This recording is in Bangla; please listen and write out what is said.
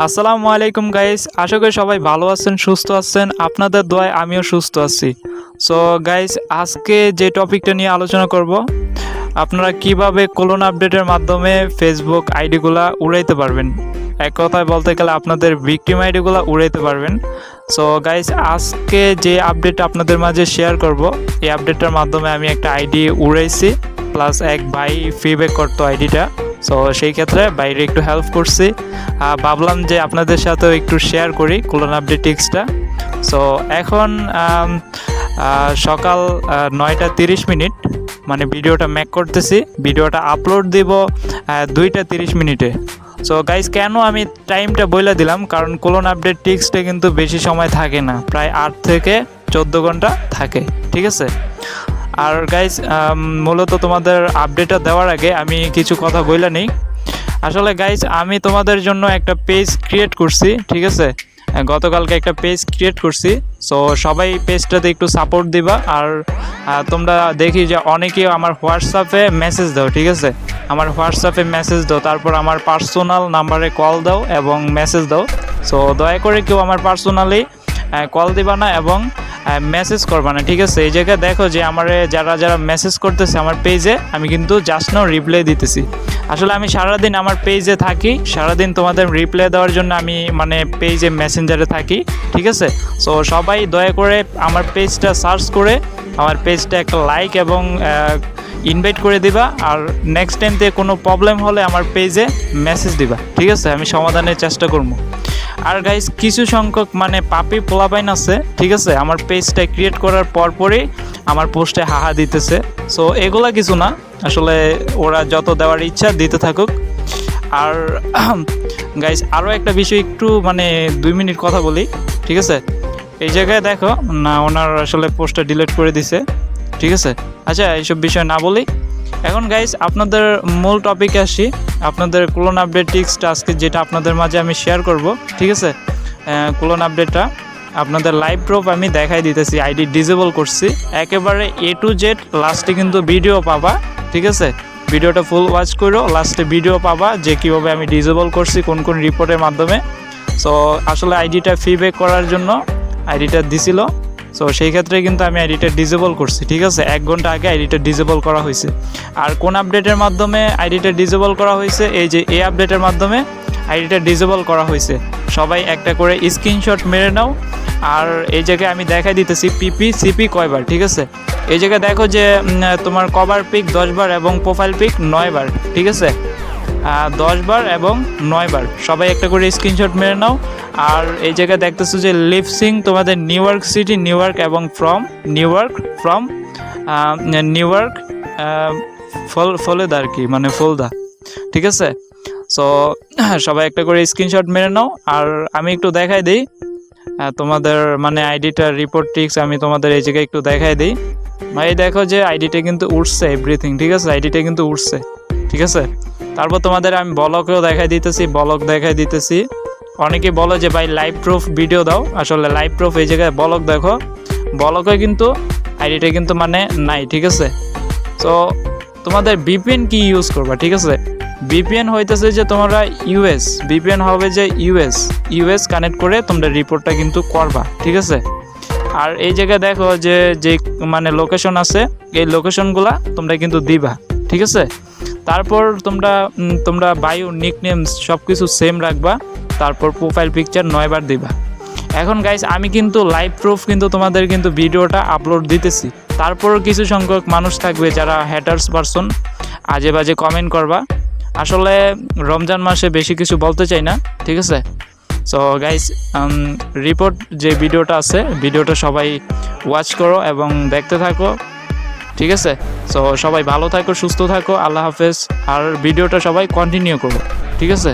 আসসালামু আলাইকুম গাইস, আশা করি সবাই ভালো আছেন, সুস্থ আছেন। আপনাদের দোয়ায় আমিও সুস্থ আছি। সো গাইস, আজকে যে টপিকটা নিয়ে আলোচনা করব, আপনারা কিভাবে ক্লোন আপডেটের মাধ্যমে ফেসবুক আইডিগুলা উড়াইতে পারবেন। এক কথায় বলতে গেলে আপনাদের ভিকটিম আইডিগুলা উড়াইতে পারবেন। সো গাইস, আজকে যে আপডেট আপনাদের মাঝে শেয়ার করব, এই আপডেটটার মাধ্যমে আমি একটা আইডি উড়াইছি, প্লাস এক ভাই ফিডব্যাক করতো আইডিটা। সো সেই ক্ষেত্রে বাইরে একটু হেল্প করছি, ভাবলাম যে আপনাদের সাথেও একটু শেয়ার করি ক্লোন আপডেট টিক্সটা। সো এখন সকাল 9:30, মানে ভিডিওটা মেক করতেছি, ভিডিওটা আপলোড দিব 2:30। সো গাইস, কেন আমি টাইমটা বলে দিলাম, কারণ ক্লোন আপডেট টিক্সটা কিন্তু বেশি সময় থাকে না, প্রায় 8 থেকে 14 ঘন্টা থাকে, ঠিক আছে। আর গাইস, মূলত তোমাদের আপডেটটা দেওয়ার আগে আমি কিছু কথা বলে নিই। আসলে গাইস, আমি তোমাদের জন্য একটা পেজ ক্রিয়েট করছি, ঠিক আছে। গতকালকে একটা পেজ ক্রিয়েট করছি। সো সবাই পেজটাতে একটু সাপোর্ট দিবা। আর তোমরা দেখি যে অনেকেই আমার হোয়াটসঅ্যাপে মেসেজ দাও, ঠিক আছে। আমার হোয়াটসঅ্যাপে মেসেজ দাও, তারপর আমার পার্সোনাল নাম্বারে কল দাও এবং মেসেজ দাও। সো দয়া করে কেউ আমার পার্সোনালি কল দিবা না এবং মেসেজ করবা না, ঠিক আছে। এই জায়গায় দেখো যে আমার যারা মেসেজ করতেছে আমার পেজে, আমি কিন্তু জাস্ট নাও রিপ্লাই দিতেছি। আসলে আমি সারাদিন আমার পেজে থাকি, সারাদিন তোমাদের রিপ্লাই দেওয়ার জন্য আমি মানে পেজে মেসেঞ্জারে থাকি, ঠিক আছে। সো সবাই দয়া করে আমার পেজটা সার্চ করে আমার পেজটা একটা লাইক এবং ইনভাইট করে দিবা। আর নেক্সট টাইম থেকে কোনো প্রবলেম হলে আমার পেজে মেসেজ দিবা, ঠিক আছে। আমি সমাধানের চেষ্টা করবো। আর গাইস, কিছু সংখ্যক মানে পাপি পোলাপাইন আছে, ঠিক আছে, আমার পেজটা ক্রিয়েট করার পরপরই আমার পোস্টে হাহা দিতেছে। সো এগুলা কিছু না, আসলে ওরা যত দেওয়ার ইচ্ছা দিতে থাকুক। আর গাইস, আরও একটা বিষয় একটু মানে 2 মিনিট কথা বলি, ঠিক আছে। এই জায়গায় দেখো না, ওনার আসলে পোস্টটা ডিলিট করে দিছে, ঠিক আছে। আচ্ছা, এইসব বিষয় না বলি। এখন গাইস, আপনাদের মূল টপিকে আসি। আপনাদের ক্লোন আপডেট টিক্সটা আজকে যেটা আপনাদের মাঝে আমি শেয়ার করব, ঠিক আছে। ক্লোন আপডেটটা আপনাদের লাইভ প্রুফ আমি দেখাই দিতেছি। আইডি ডিসেবল করছি একেবারে A to Z, লাস্টে কিন্তু ভিডিও পাবা, ঠিক আছে। ভিডিওটা ফুল ওয়াচ করো, লাস্টে ভিডিও পাবা যে কীভাবে আমি ডিসেবল করছি, কোন কোন রিপোর্টের মাধ্যমে। সো আসলে আইডিটা ফিডব্যাক করার জন্য আইডিটা দিছিল। সো সেই ক্ষেত্রে কিন্তু আমি আইডিটা ডিসেবল করছি, ঠিক আছে। 1 ঘন্টা আগে আইডিটা ডিসেবল করা হয়েছে। আর কোন আপডেটের মাধ্যমে আইডিটা ডিসেবল করা হয়েছে, এই যে এই আপডেটের মাধ্যমে আইডিটা ডিসেবল করা হয়েছে। সবাই একটা করে স্ক্রিনশট মেরে নাও। আর এই জায়গায় আমি দেখাই দিতেছি সিপি কয়বার, ঠিক আছে। এই জায়গায় দেখো যে তোমার কভার পিক 10 বার এবং প্রোফাইল পিক 9 বার, ঠিক আছে। 10 বার এবং 9 বার সবাই একটা করে স্ক্রিনশট মেরে নাও। আর এই জায়গায় দেখতেছো যে লিপসিং তোমাদের new York city, new York এবং ফ্রম নিউ ইয়র্ক ফলদা আর কি, মানে ফলদা, ঠিক আছে। সো সবাই একটা করে স্ক্রিনশট মেরে নাও। আর আমি একটু দেখাই দিই তোমাদের মানে আইডিটার রিপোর্ট টিক্স, আমি তোমাদের এই জায়গায় একটু দেখাই দিই। ভাই দেখো যে আইডিটা কিন্তু উঠছে, এভরিথিং, ঠিক আছে। আইডিটা কিন্তু উঠছে, ঠিক আছে। তারপর তোমাদের আমি ব্লগেও দেখাই দিতেছি। অনেকে বলো যে ভাই লাইভ প্রুফ ভিডিও দাও, আসলে লাইভ প্রুফ এই জায়গায় ব্লগ দেখো, ব্লগে কিন্তু আইডিটা কিন্তু মানে নাই, ঠিক আছে। সো তোমাদের ভিপিএন কি ইউজ করবা, ঠিক আছে। ভিপিএন হইতেছে যে তোমরা ভিপিএন হবে যে ইউএস কানেক্ট করে তোমরা রিপোর্টটা কিন্তু করবা, ঠিক আছে। আর এই জায়গায় দেখো যে মানে লোকেশন আছে, এই লোকেশনগুলা তোমরা কিন্তু দিবা, ঠিক আছে। তারপর তোমরা বায়ো নিকনেম সব কিছু সেম রাখবা। তারপর প্রোফাইল পিকচার 9 বার দিবা। এখন গাইস, আমি কিন্তু লাইভ প্রুফ কিন্তু তোমাদের কিন্তু ভিডিওটা আপলোড দিতেছি। তারপরও কিছু সংখ্যক মানুষ থাকবে যারা হ্যাটার্স পারসন, আজে বাজে কমেন্ট করবা। আসলে রমজান মাসে বেশি কিছু বলতে চাই না, ঠিক আছে। সো গাইস, রিপোর্ট যে ভিডিওটা আছে, ভিডিওটা সবাই ওয়াচ করো এবং দেখতে থাকো, ঠিক আছে। সো সবাই ভালো থাকো, সুস্থ থাকো, আল্লাহ হাফেজ। আর ভিডিওটা সবাই কন্টিনিউ করো, ঠিক আছে।